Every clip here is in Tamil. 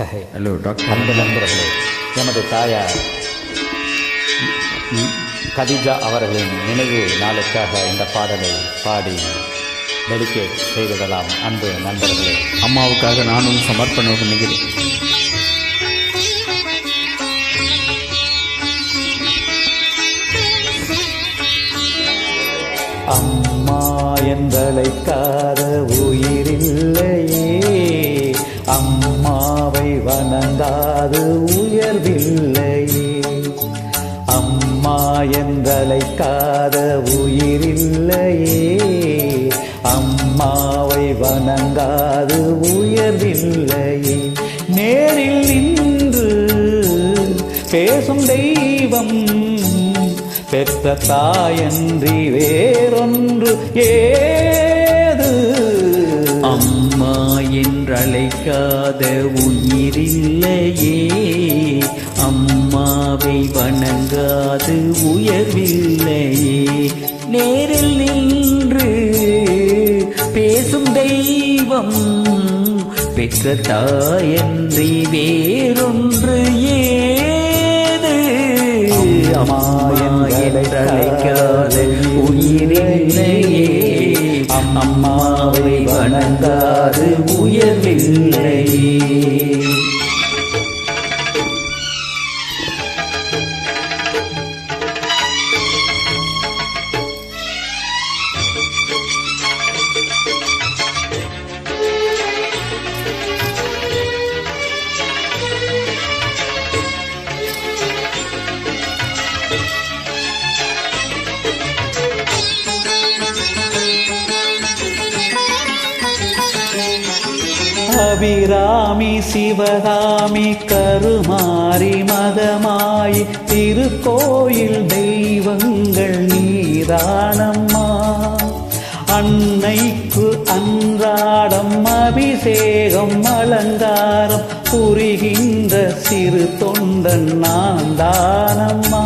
Hello doctor. அன்பு நண்பர்களே, எமது தாயார் கதிஜா அவர்களின் நினைவு நாளுக்காக இந்த பாடலை பாடி டெடிகேட் செய்திடலாம். அன்பு நண்பர்களே, அம்மாவுக்காக நானும் சமர்ப்பணம் பண்ணுகிறேன். அம்மா என்றழைக்காத உயிரில்லையே, அம்மாவை வணங்காது உயர்வில்லையே. அம்மா என்றழைக்காத உயிரில்லையே, அம்மாவை வணங்காது உயர்வில்லையே. நேரில் நின்று பேசும் தெய்வம் பெற்ற தாயன்றி வேறொன்று ஏது. அம்மா என்றழைக்காத உயிரில்லையே, அம்மாவை வணங்காது உயர்வில்லையே. நேரில் நின்று பேசும் தெய்வம் பெற்ற தாயன்றி வேறொன்று ஏது. அம்மா என்றழைக்காத உயிரில்லையே, அம்மாவை வணங்காது உயர்வில்லையே. அபிராமி சிவகாமி கருமாரி மகமாயி திருக்கோயில் தெய்வங்கள் நீதானம்மா. அன்னைக்கு அன்றாடம் அபிஷேகம் அலங்காரம் புரிகின்ற சிறு தொண்டன் நான் தானம்மா.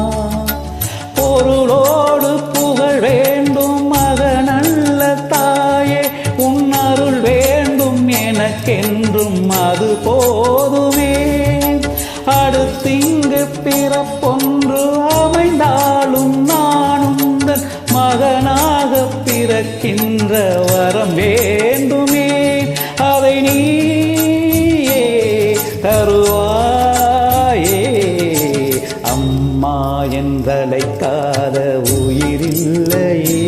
பொருளோடு புகழ் வேண்டும் மகனல்ல தாயே, உன் அருள் வேண்டும் எனக்கென்றும் அது போதுமே. அடுத்திங்கு பிறப்பொன்று அமைந்தாலும் நானும் மகனாக பிறக்கின்ற வரம் வேண்டுமே. அதை நீயே தருவாயே. அம்மா என்றழைக்காத உயிரில்லையே,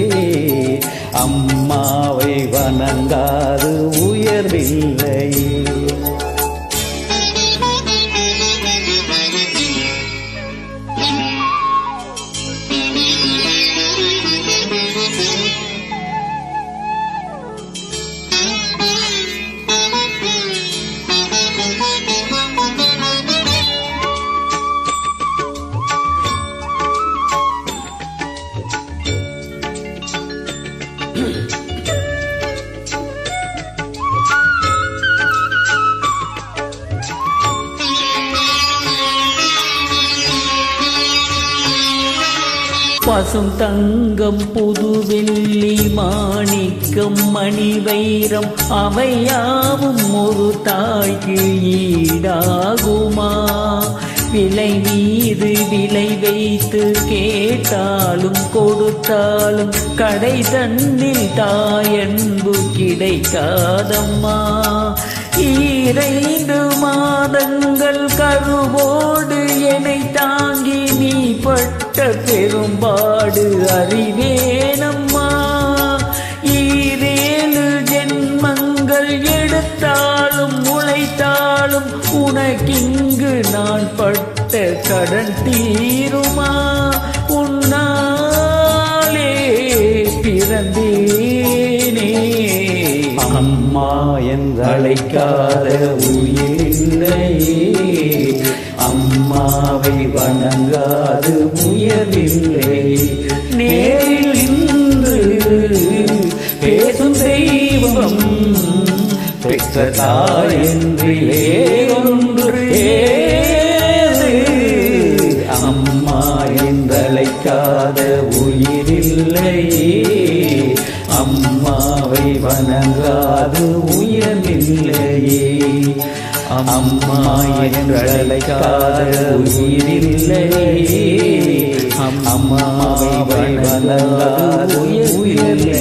அம்மாவை வணங்காது உயர்வில்லையே. பசும் தங்கம் புது வெள்ளி மாணிக்கம் மணி வைரம் அவையாவும் ஒரு தாய்க்கு ஈடாகுமா? விலை மீது விலை வைத்து கேட்டாலும் கொடுத்தாலும் கடை தன்னில் தாயன்பு கிடைக்காதம்மா. 2 மாதங்கள் கருவோடு என்னை தாங்கி நீ பட்ட பெரும்பாடு அறிவேனம்மா. 7 ஜென்மங்கள் எடுத்தாலும் உழைத்தாலும் உனக்கிங்கு நான் பட்ட கடன் தீருமா? உன்னாலே பிறந்தேனே. அம்மா என்றழைக்காத உயிரில்லையே, அம்மாவை வணங்காது உயர்வில்லை. நேரில் நின்று பேசும் தெய்வம் பெற்ற தாயன்றி வேறொன்று ஏது. அம்மா என்றழைக்காத உயிரில்லையே, அம்மாவை வணங்காது உயர்வில்லையே. அம்மா என்றழைக்காத உயிரில்லை, அம்மாவை வணங்காத உயிரில்லை.